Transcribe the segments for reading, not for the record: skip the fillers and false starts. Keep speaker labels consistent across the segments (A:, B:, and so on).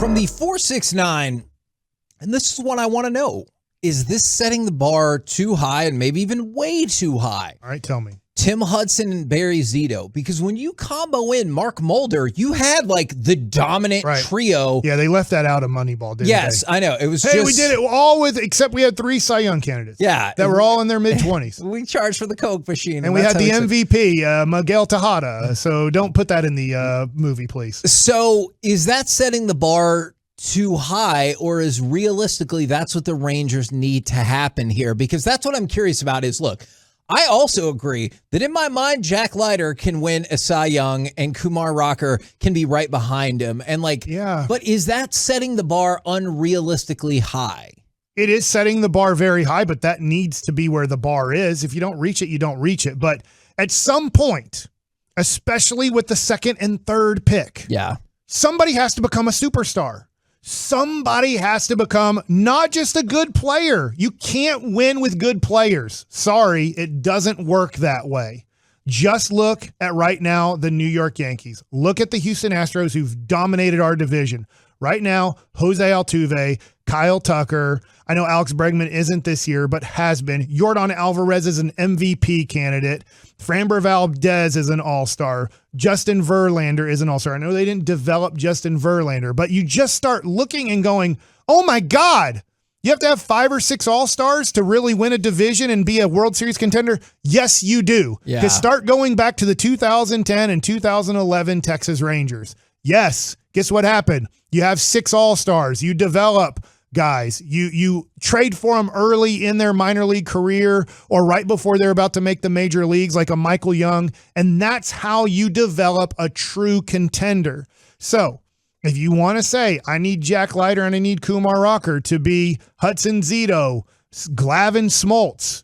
A: From the 469, and this is what I want to know. Is this setting the bar too high and maybe even way too high?
B: All right, tell me.
A: Tim Hudson and Barry Zito, because when you combo in Mark Mulder, you had like the dominant trio.
B: Yeah, they left that out of Moneyball, didn't they?
A: Yes, I know. It was
B: we did it all except we had 3 Cy Young candidates.
A: Yeah.
B: That were all in their mid-20s.
A: We charged for the Coke machine.
B: And we had the MVP, Miguel Tejada. So don't put that in the movie, please.
A: So is that setting the bar too high, or is realistically that's what the Rangers need to happen here? Because that's what I'm curious about is, look, I also agree that in my mind, Jack Leiter can win a Cy Young and Kumar Rocker can be right behind him. And but is that setting the bar unrealistically high?
B: It is setting the bar very high, but that needs to be where the bar is. If you don't reach it, you don't reach it. But at some point, especially with the second and third pick, somebody has to become a superstar. Somebody has to become not just a good player. You can't win with good players. Sorry, it doesn't work that way. Just look at right now the New York Yankees. Look at the Houston Astros who've dominated our division. Right now, Jose Altuve, Kyle Tucker. I know Alex Bregman isn't this year, but has been. Yordan Alvarez is an MVP candidate. Framber Valdez is an all-star. Justin Verlander is an all-star. I know they didn't develop Justin Verlander, but you just start looking and going, oh my God, you have to have 5 or 6 all-stars to really win a division and be a World Series contender? Yes, you do. To start going back to the 2010 and 2011 Texas Rangers. Yes, guess what happened? You have 6 all-stars. You develop guys. You trade for them early in their minor league career or right before they're about to make the major leagues, like a Michael Young, and that's how you develop a true contender. So if you want to say, I need Jack Leiter and I need Kumar Rocker to be Hudson Zito, Glavin Smoltz,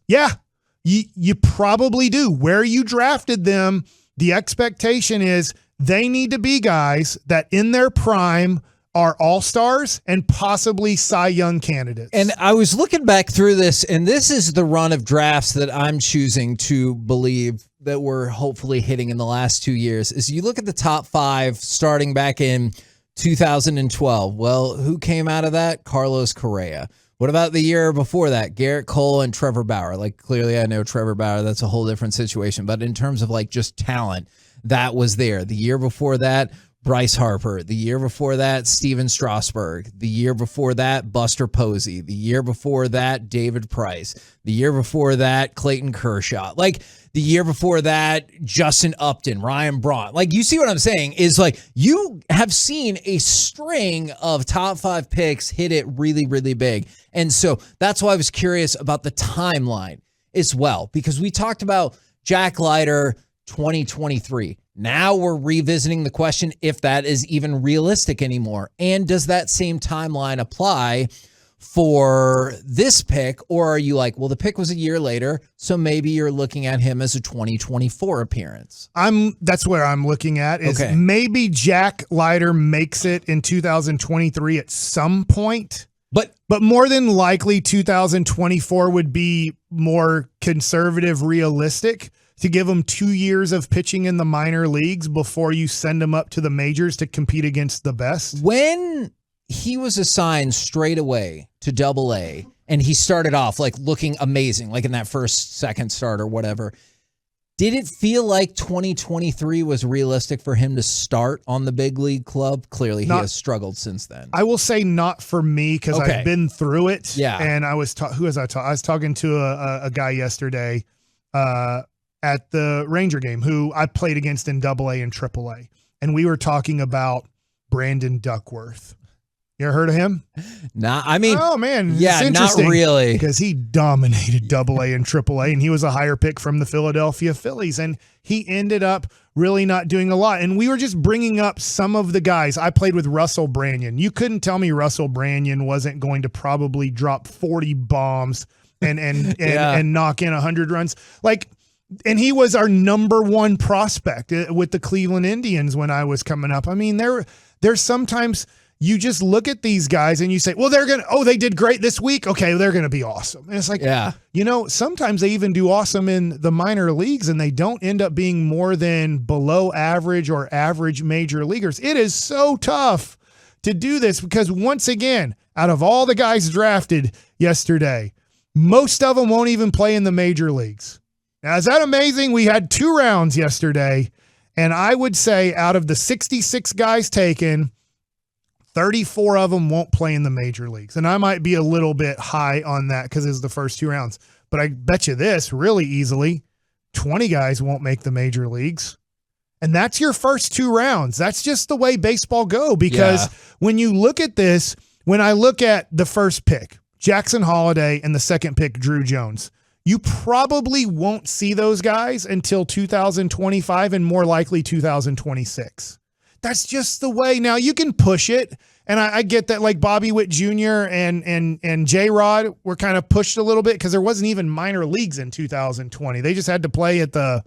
B: you probably do. Where you drafted them, the expectation is they need to be guys that in their prime are all-stars and possibly Cy Young candidates.
A: And I was looking back through this, and this is the run of drafts that I'm choosing to believe that we're hopefully hitting in the last 2 years. Is you look at the top 5 starting back in 2012. Well, who came out of that? Carlos Correa. What about the year before that? Garrett Cole and Trevor Bauer. Like, clearly I know Trevor Bauer, that's a whole different situation. But in terms of like just talent, that was there. The year before that, Bryce Harper. The year before that, Steven Strasburg. The year before that, Buster Posey. The year before that, David Price. The year before that, Clayton Kershaw. Like the year before that, Justin Upton, Ryan Braun. Like, you see what I'm saying is like you have seen a string of top 5 picks hit it really, really big. And so that's why I was curious about the timeline as well, because we talked about Jack Leiter 2023. Now we're revisiting the question if that is even realistic anymore. And does that same timeline apply for this pick? Or are you like, well, the pick was a year later, so maybe you're looking at him as a 2024 appearance?
B: That's where I'm looking at is maybe Jack Leiter makes it in 2023 at some point. But more than likely 2024 would be more conservative, realistic, to give him 2 years of pitching in the minor leagues before you send him up to the majors to compete against the best.
A: When he was assigned straight away to Double-A and he started off like looking amazing, like in that second start or whatever, did it feel like 2023 was realistic for him to start on the big league club? Clearly he has struggled since then.
B: I will say not for me because I've been through it.
A: Yeah.
B: And I was talking to a guy yesterday at the Ranger game who I played against in Double-A and Triple-A. And we were talking about Brandon Duckworth. You ever heard of him?
A: Nah, I mean,
B: oh man,
A: yeah, not really,
B: because he dominated Double-A and Triple-A, and he was a higher pick from the Philadelphia Phillies, and he ended up really not doing a lot. And we were just bringing up some of the guys. I played with Russell Branyan. You couldn't tell me Russell Branyan wasn't going to probably drop 40 bombs and knock in 100 runs, and he was our number 1 prospect with the Cleveland Indians when I was coming up. I mean, there's sometimes you just look at these guys and you say, well, they did great this week. Okay, they're going to be awesome. And it's like, sometimes they even do awesome in the minor leagues and they don't end up being more than below average or average major leaguers. It is so tough to do this because, once again, out of all the guys drafted yesterday, most of them won't even play in the major leagues. Now, is that amazing? We had 2 rounds yesterday, and I would say out of the 66 guys taken, 34 of them won't play in the major leagues. And I might be a little bit high on that because it's the first 2 rounds. But I bet you this really easily, 20 guys won't make the major leagues. And that's your first 2 rounds. That's just the way baseball go, because when you look at this, when I look at the first pick, Jackson Holliday, and the second pick, Drew Jones, you probably won't see those guys until 2025 and more likely 2026. That's just the way. Now, you can push it, and I get that, like Bobby Witt Jr. and J-Rod were kind of pushed a little bit because there wasn't even minor leagues in 2020. They just had to play at the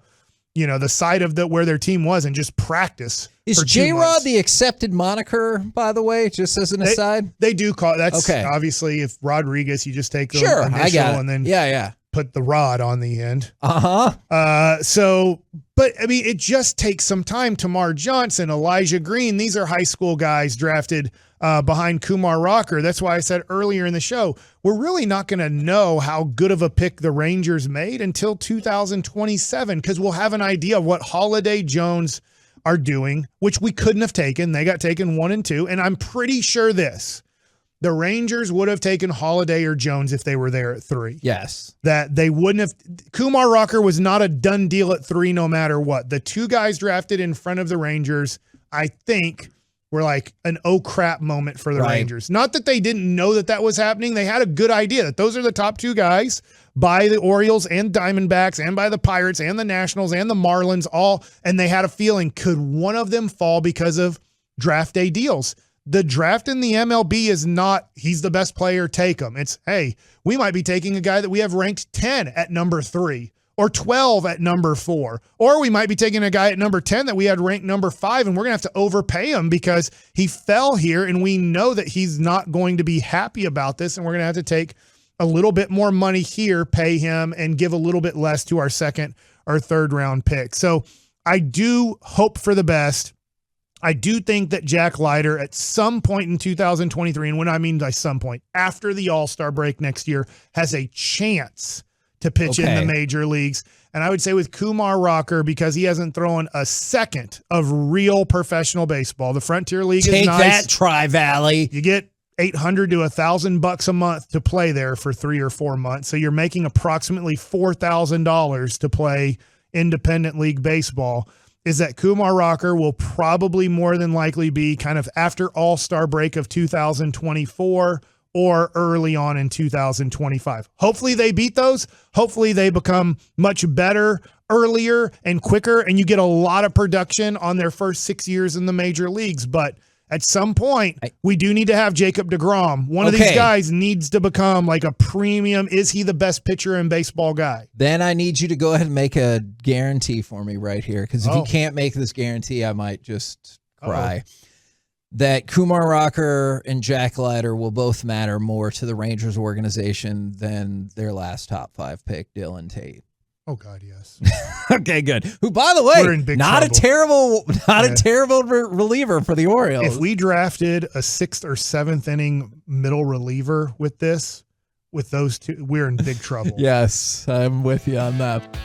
B: side of where their team was and just practice.
A: Is J-Rod the accepted moniker, by the way, just as an aside?
B: They do call it. That's okay. Obviously, if Rodriguez, you just take the initial
A: I got it.
B: And then put the rod on the end. But I mean, it just takes some time. Tamar Johnson, Elijah Green, these are high school guys drafted behind Kumar Rocker. That's why I said earlier in the show, we're really not going to know how good of a pick the Rangers made until 2027, because we'll have an idea of what Holliday, Jones are doing, which we couldn't have taken. They got taken 1 and 2. And I'm pretty sure the Rangers would have taken Holliday or Jones if they were there at 3.
A: Yes.
B: That they wouldn't have. Kumar Rocker was not a done deal at 3 no matter what. The 2 guys drafted in front of the Rangers, I think, were like an oh crap moment for the Rangers. Not that they didn't know that was happening. They had a good idea that those are the top 2 guys by the Orioles and Diamondbacks and by the Pirates and the Nationals and the Marlins all. And they had a feeling, could one of them fall because of draft day deals? The draft in the MLB is not, he's the best player, take him. It's, hey, we might be taking a guy that we have ranked 10 at number 3 or 12 at number 4. Or we might be taking a guy at number 10 that we had ranked number 5, and we're going to have to overpay him because he fell here, and we know that he's not going to be happy about this, and we're going to have to take a little bit more money here, pay him, and give a little bit less to our second or third round pick. So I do hope for the best. I do think that Jack Leiter at some point in 2023, and when I mean by some point, after the All-Star break next year, has a chance to pitch in the major leagues. And I would say with Kumar Rocker, because he hasn't thrown a second of real professional baseball. The Frontier League is nice.
A: Take that, Tri-Valley.
B: You get $800 to $1,000 a month to play there for 3 or 4 months. So you're making approximately $4,000 to play independent league baseball. Is that Kumar Rocker will probably more than likely be kind of after All-Star break of 2024 or early on in 2025. Hopefully they beat those. Hopefully they become much better earlier and quicker, and you get a lot of production on their first 6 years in the major leagues. But at some point, we do need to have Jacob deGrom. One of these guys needs to become like a premium. Is he the best pitcher in baseball guy?
A: Then I need you to go ahead and make a guarantee for me right here, because if you can't make this guarantee, I might just cry. That Kumar Rocker and Jack Leiter will both matter more to the Rangers organization than their last top 5 pick, Dylan Tate.
B: Oh God, yes.
A: Okay, good. Who, by the way, not a terrible reliever for the Orioles.
B: If we drafted a 6th or 7th inning middle reliever with those 2, we're in big trouble.
A: Yes, I'm with you on that.